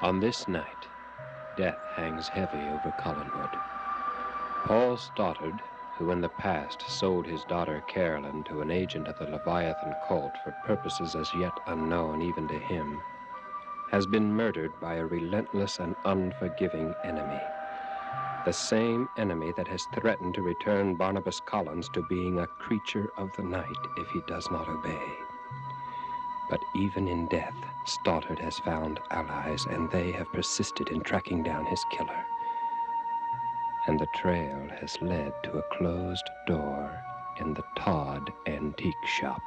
On this night, death hangs heavy over Collinwood. Paul Stoddard, who in the past sold his daughter Carolyn to an agent of the Leviathan cult for purposes as yet unknown even to him, has been murdered by a relentless and unforgiving enemy. The same enemy that has threatened to return Barnabas Collins to being a creature of the night if he does not obey. But even in death, Stoddard has found allies, and they have persisted in tracking down his killer. And the trail has led to a closed door in the Todd Antique Shop.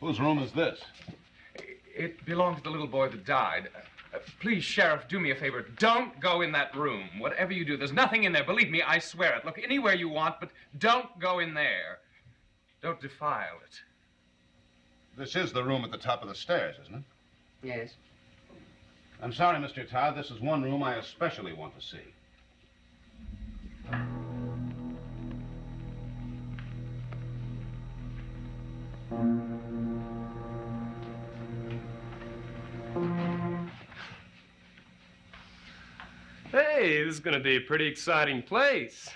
Whose room is this? It belonged to the little boy that died. Please, Sheriff, do me a favor. Don't go in that room. Whatever you do, there's nothing in there. Believe me, I swear it. Look anywhere you want, but don't go in there. Don't defile it. This is the room at the top of the stairs, isn't it? Yes. I'm sorry, Mr. Todd. This is one room I especially want to see. Hey, this is going to be a pretty exciting place.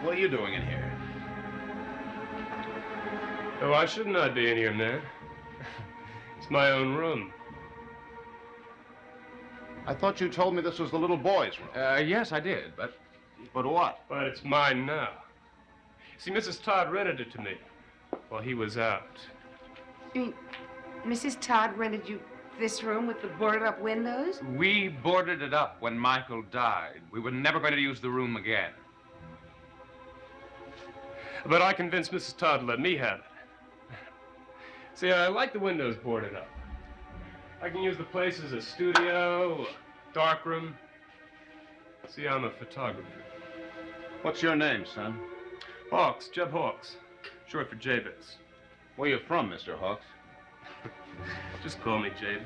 What are you doing in here? Oh, why shouldn't I be in here, man? It's my own room. I thought you told me this was the little boy's room. Yes, I did, but... But what? But it's mine now. See, Mrs. Todd rented it to me while he was out. You mean Mrs. Todd rented you this room with the boarded-up windows? We boarded it up when Michael died. We were never going to use the room again. But I convinced Mrs. Todd to let me have it. See, I like the windows boarded up. I can use the place as a studio, a darkroom. See, I'm a photographer. What's your name, son? Hawks, Jeb Hawks. Short for Jabez. Where you from, Mr. Hawks? Just call me Jab.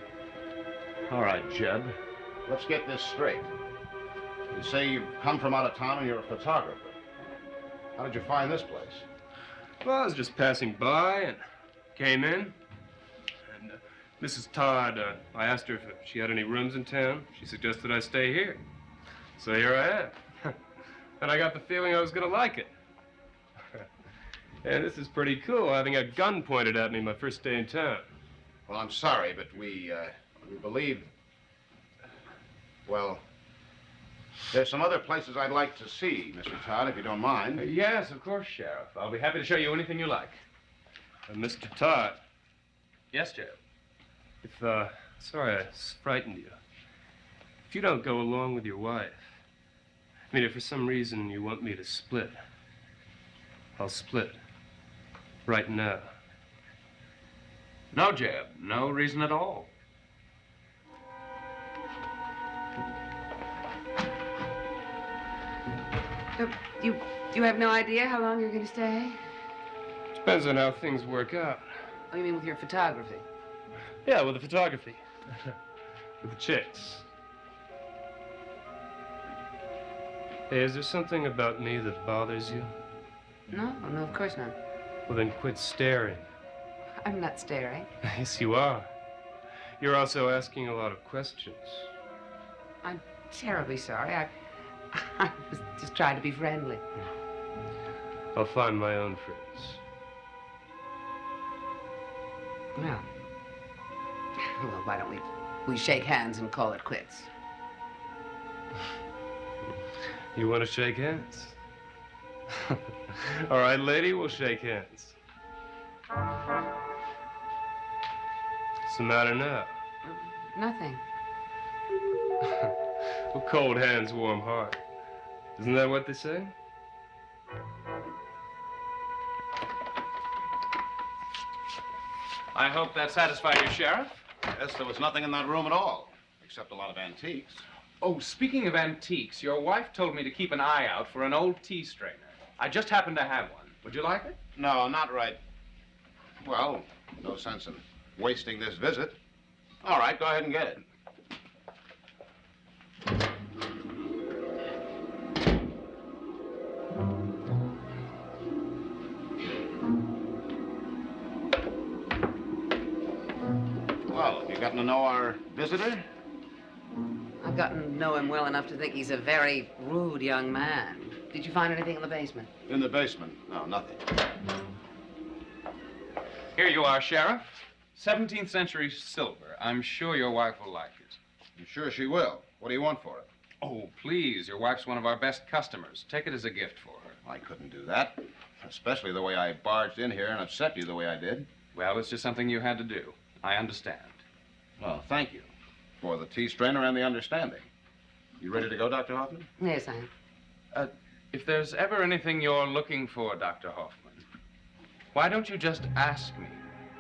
All right, Jeb. Let's get this straight. You say you've come from out of town and you're a photographer. How did you find this place? Well, I was just passing by and came in. And Mrs. Todd, I asked her if she had any rooms in town. She suggested I stay here. So here I am. And I got the feeling I was going to like it. And this is pretty cool, having a gun pointed at me my first day in town. Well, I'm sorry, but we believe... Well, there's some other places I'd like to see, Mr. Todd, if you don't mind. Yes, of course, Sheriff. I'll be happy to show you anything you like. Mr. Todd. Yes, Jeb. If, sorry I frightened you. If you don't go along with your wife, I mean, if for some reason you want me to split, I'll split. Right now. No, Jeb. No reason at all. So you have no idea how long you're going to stay? Depends on how things work out. Oh, you mean with your photography? Yeah, with the photography. With the chicks. Hey, is there something about me that bothers you? No, no, of course not. Well, then quit staring. I'm not staring. Yes, you are. You're also asking a lot of questions. I'm terribly sorry. I was just trying to be friendly. I'll find my own friends. Well, why don't we shake hands and call it quits? You want to shake hands? All right, lady, we'll shake hands. What's the matter now? Nothing. Well, cold hands, warm heart. Isn't that what they say? I hope that satisfied you, Sheriff. Yes, there was nothing in that room at all, except a lot of antiques. Oh, speaking of antiques, your wife told me to keep an eye out for an old tea strainer. I just happen to have one. Would you like it? No, not right. Well, no sense in wasting this visit. All right, go ahead and get it. Well, have you gotten to know our visitor? I've gotten to know him well enough to think he's a very rude young man. Did you find anything in the basement? In the basement? No, nothing. Here you are, Sheriff. 17th century silver. I'm sure your wife will like it. I'm sure she will. What do you want for it? Oh, please. Your wife's one of our best customers. Take it as a gift for her. I couldn't do that, especially the way I barged in here and upset you the way I did. Well, it's just something you had to do. I understand. Well, thank you for the tea strainer and the understanding. You ready to go, Dr. Hoffman? Yes, I am. If there's ever anything you're looking for, Dr. Hoffman, why don't you just ask me?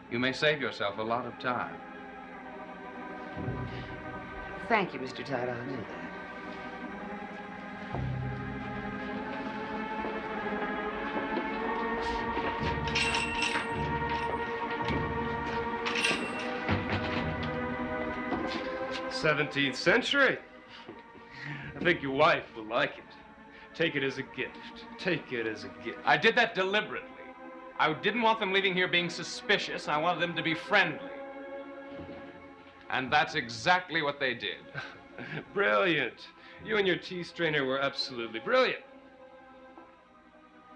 You may save yourself a lot of time. Thank you, Mr. Todd. I'll do that. '17th century. I think your wife will like it. Take it as a gift. Take it as a gift. I did that deliberately. I didn't want them leaving here being suspicious. I wanted them to be friendly. And that's exactly what they did. Brilliant. You and your tea strainer were absolutely brilliant.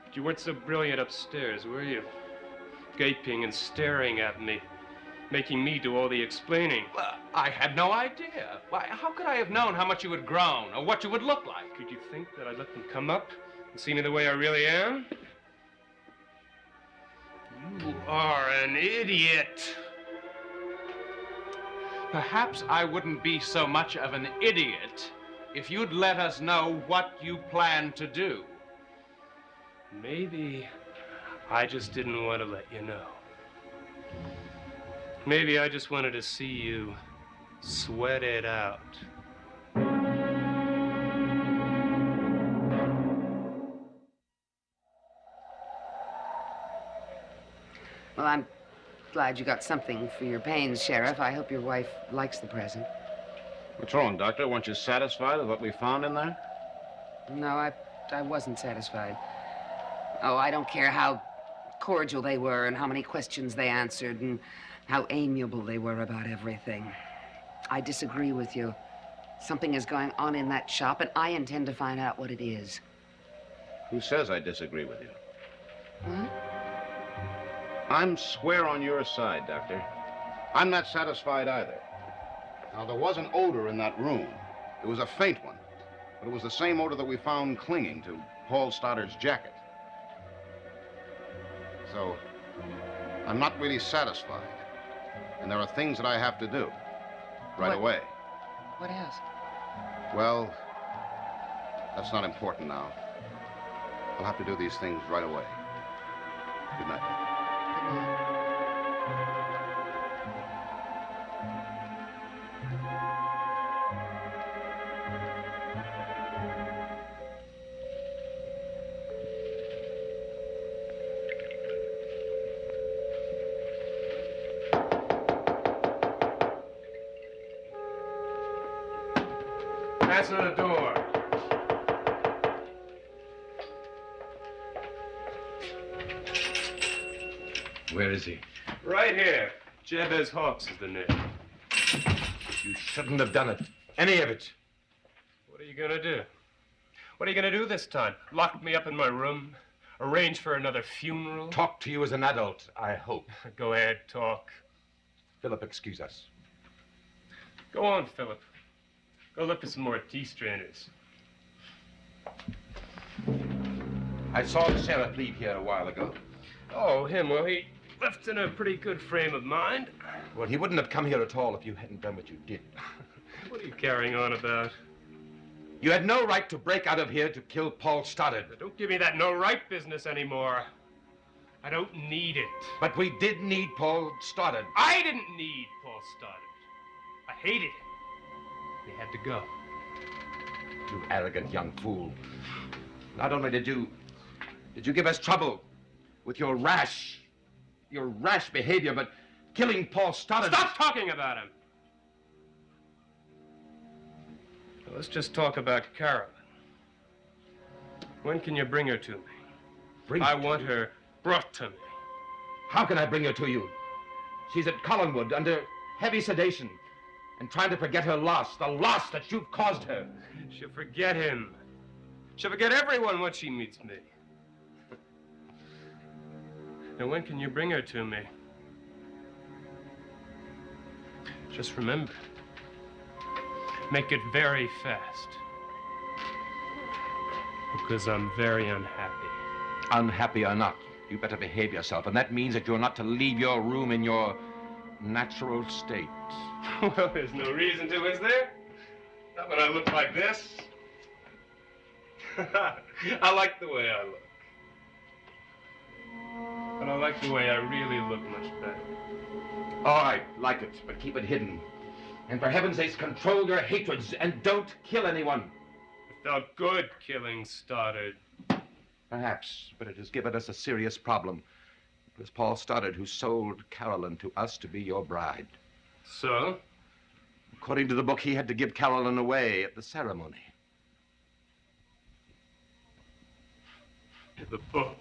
But you weren't so brilliant upstairs, were you? Gaping and staring at me, making me do all the explaining. Well, I had no idea. Why, how could I have known how much you had grown or what you would look like? Could you think that I'd let them come up and see me the way I really am? You are an idiot. Perhaps I wouldn't be so much of an idiot if you'd let us know what you plan to do. Maybe I just didn't want to let you know. Maybe I just wanted to see you sweat it out. Well, I'm glad you got something for your pains, Sheriff. I hope your wife likes the present. What's wrong, Doctor? Weren't you satisfied with what we found in there? No, I wasn't satisfied. Oh, I don't care how cordial they were and how many questions they answered and how amiable they were about everything. I disagree with you. Something is going on in that shop, and I intend to find out what it is. Who says I disagree with you? What? I'm square on your side, Doctor. I'm not satisfied either. Now, there was an odor in that room. It was a faint one, but it was the same odor that we found clinging to Paul Stoddard's jacket. So, I'm not really satisfied. And there are things that I have to do right What? away. What else? Well, that's not important now. I'll have to do these things right away. Good night. Good night. Answer the door. Where is he? Right here. Jabez Hawks is the name. You shouldn't have done it. Any of it. What are you gonna do? What are you gonna do this time? Lock me up in my room? Arrange for another funeral? Talk to you as an adult, I hope. Go ahead, talk. Philip, excuse us. Go on, Philip. Go look for some more tea strainers. I saw the sheriff leave here a while ago. Oh, him. Well, he left in a pretty good frame of mind. Well, he wouldn't have come here at all if you hadn't done what you did. What are you carrying on about? You had no right to break out of here to kill Paul Stoddard. Don't give me that no right business anymore. I don't need it. But we did need Paul Stoddard. I didn't need Paul Stoddard. I hated him. He had to go. You arrogant young fool. Not only did you give us trouble with your rash behavior, but killing Paul Stoddard... Stop talking about him! Now, let's just talk about Carolyn. When can you bring her to me? I want her brought to me. How can I bring her to you? She's at Collinwood under heavy sedation and trying to forget her loss, the loss that you've caused her. She'll forget him. She'll forget everyone once she meets me. Now, when can you bring her to me? Just remember, make it very fast. Because I'm very unhappy. Unhappy or not, you better behave yourself, and that means that you're not to leave your room in your natural state. Well, there's no reason to, is there? Not when I look like this. I like the way I look. But I like the way I really look much better. All right, like it, but keep it hidden. And for heaven's sakes, control your hatreds and don't kill anyone. It felt good killing Stoddard. Perhaps, but it has given us a serious problem. It was Paul Stoddard who sold Carolyn to us to be your bride. So? According to the book, he had to give Carolyn away at the ceremony. The book.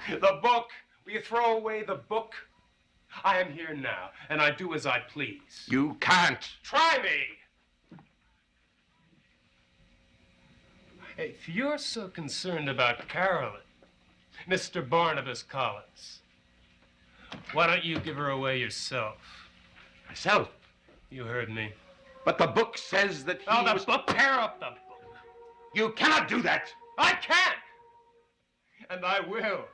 The book! Will you throw away the book? I am here now, and I do as I please. You can't. Try me! If you're so concerned about Carolyn, Mr. Barnabas Collins, why don't you give her away yourself? Myself? You heard me. But the book says that he the book! Tear up the book! You cannot do that! I can! And I will.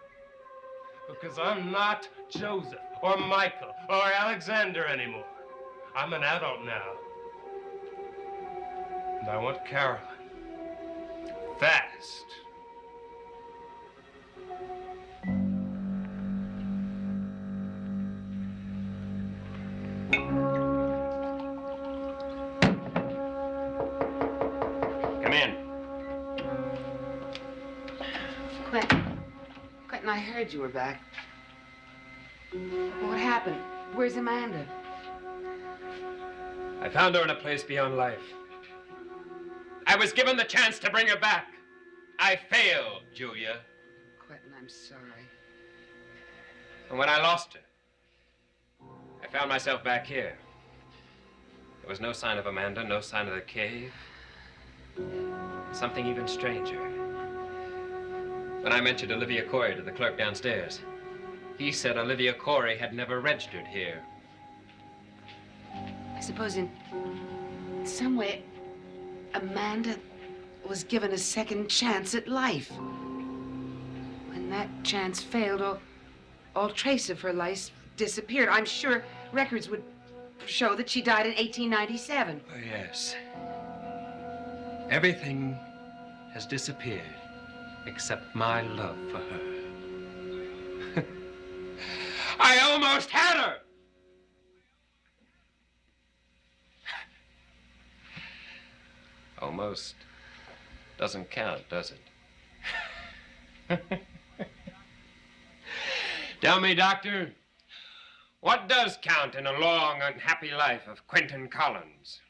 Because I'm not Joseph, or Michael, or Alexander anymore. I'm an adult now. And I want Carolyn. Fast. Come in. Quentin, I heard you were back. What happened? Where's Amanda? I found her in a place beyond life. I was given the chance to bring her back. I failed, Julia. Quentin, I'm sorry. And when I lost her, I found myself back here. There was no sign of Amanda, no sign of the cave. Something even stranger. When I mentioned Olivia Corey to the clerk downstairs, he said Olivia Corey had never registered here. I suppose in some way, Amanda was given a second chance at life. When that chance failed, all trace of her life disappeared. I'm sure records would show that she died in 1897. Oh, yes. Everything has disappeared except my love for her. I almost had her! Almost doesn't count, does it? Tell me, Doctor, what does count in a long, unhappy life of Quentin Collins?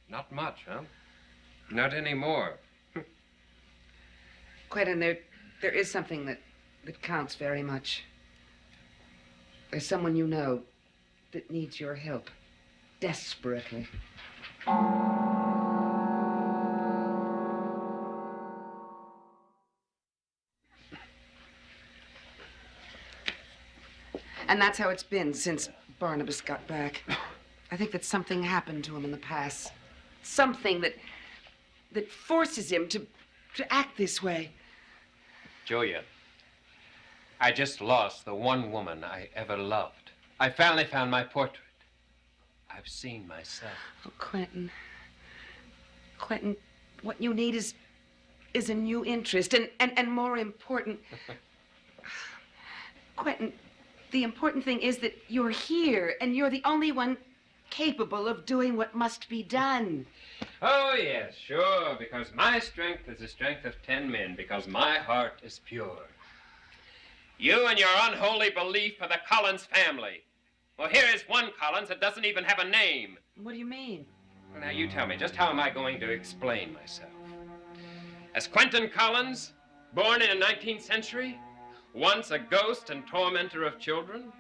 Not much, huh? Not anymore. Quentin, there is something that counts very much. There's someone you know that needs your help desperately. And that's how it's been since Barnabas got back. I think that something happened to him in the past. Something that forces him to act this way. Julia, I just lost the one woman I ever loved. I finally found my portrait. I've seen myself. Oh, Quentin. Quentin, what you need is a new interest, and more important. Quentin, the important thing is that you're here, and you're the only one capable of doing what must be done. Oh, yes, sure, because my strength is the strength of 10 men, because my heart is pure. You and your unholy belief for the Collins family. Well, here is one Collins that doesn't even have a name. What do you mean? Well, now, you tell me, just how am I going to explain myself? As Quentin Collins, born in the 19th century, once a ghost and tormentor of children?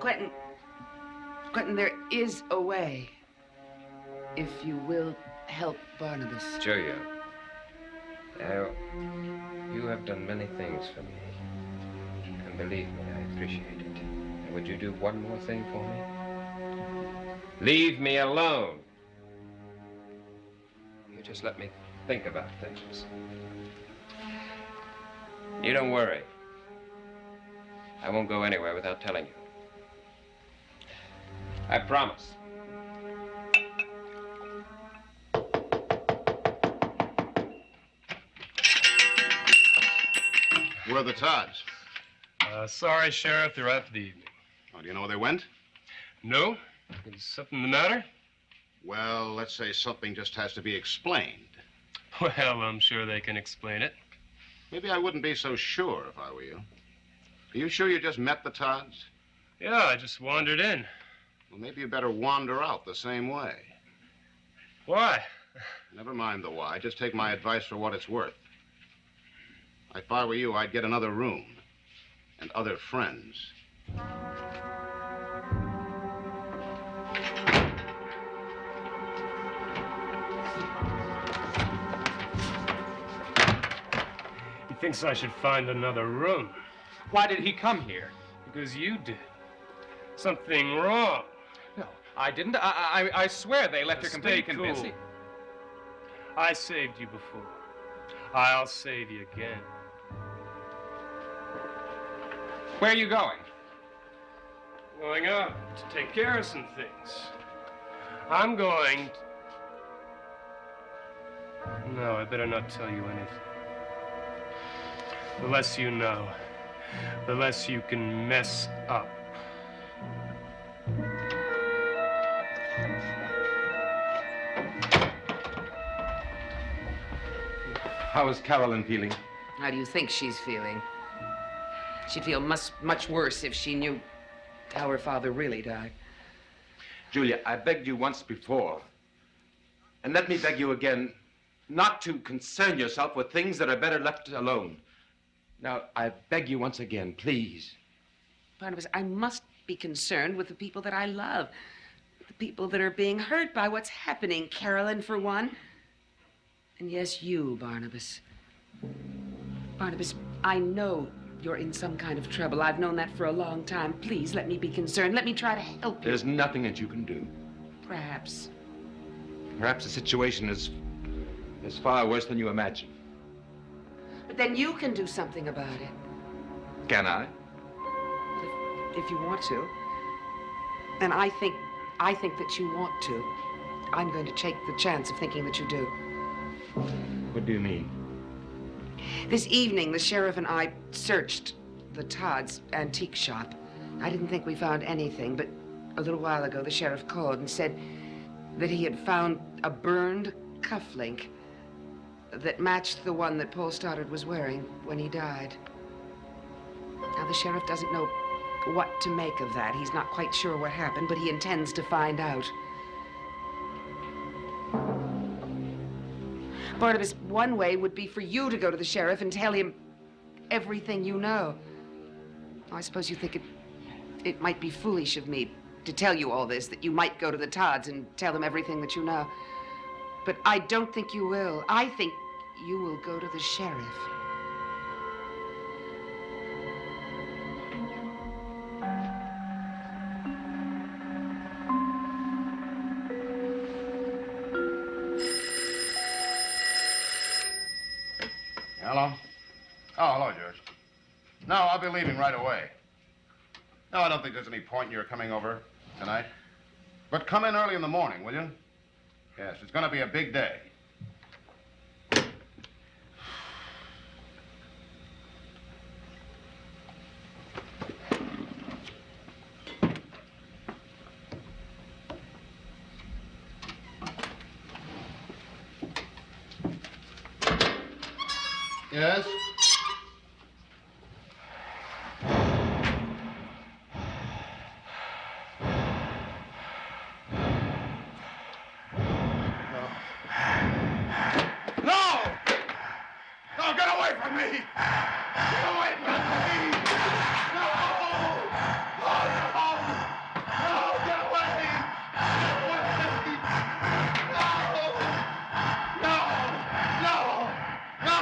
Quentin, there is a way. If you will help Barnabas. Julia, you have done many things for me. And believe me, I appreciate it. And would you do one more thing for me? Leave me alone. You just let me think about things. You don't worry. I won't go anywhere without telling you. I promise. Where are the Todds? Sorry, Sheriff, they're out for the evening. Oh, do you know where they went? No? Is something the matter? Well, let's say something just has to be explained. Well, I'm sure they can explain it. Maybe I wouldn't be so sure if I were you. Are you sure you just met the Todds? Yeah, I just wandered in. Well, maybe you better wander out the same way. Why? Never mind the why. Just take my advice for what it's worth. If I were you, I'd get another room and other friends. He thinks I should find another room. Why did he come here? Because you did. Something wrong. No, I didn't. I swear they left her completely Stay convinced. cool. I saved you before. I'll save you again. Where are you going? Going out to take care of some things. I'm going... No, I better not tell you anything. The less you know, the less you can mess up. How is Carolyn feeling? How do you think she's feeling? She'd feel much worse if she knew how her father really died. Julia, I begged you once before, and let me beg you again, not to concern yourself with things that are better left alone. Now, I beg you once again, please. Barnabas, I must be concerned with the people that I love. The people that are being hurt by what's happening. Carolyn, for one. And yes, you, Barnabas. Barnabas, I know you're in some kind of trouble. I've known that for a long time. Please, let me be concerned. Let me try to help you. There's nothing that you can do. Perhaps. Perhaps the situation is far worse than you imagine. But then you can do something about it. Can I? If you want to. And I think that you want to. I'm going to take the chance of thinking that you do. What do you mean? This evening, the sheriff and I searched the Todd's antique shop. I didn't think we found anything, but a little while ago, the sheriff called and said that he had found a burned cufflink that matched the one that Paul Stoddard was wearing when he died. Now, the sheriff doesn't know what to make of that. He's not quite sure what happened, but he intends to find out. Barnabas, one way would be for you to go to the sheriff and tell him everything you know. I suppose you think it might be foolish of me to tell you all this, that you might go to the Todds and tell them everything that you know. But I don't think you will. I think you will go to the sheriff. Hello? Oh, hello, George. No, I'll be leaving right away. No, I don't think there's any point in your coming over tonight. But come in early in the morning, will you? Yes, it's going to be a big day. Yes? No! No, get away from me! Get away from me! No! Oh, no! No, get away! Get away! No! No! No! No!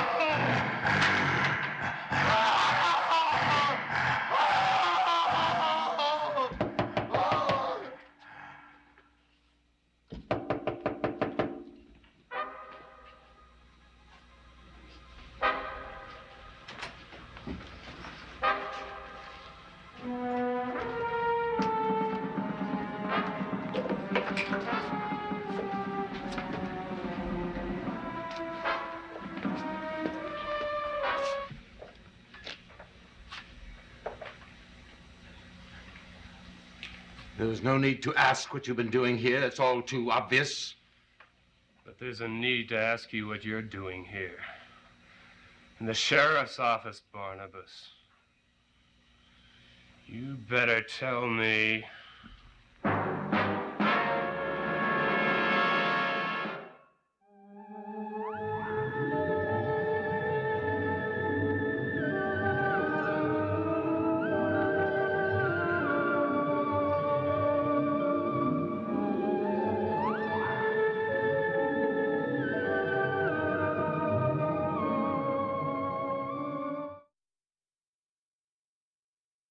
There's no need to ask what you've been doing here. It's all too obvious. But there's a need to ask you what you're doing here. In the sheriff's office, Barnabas. You better tell me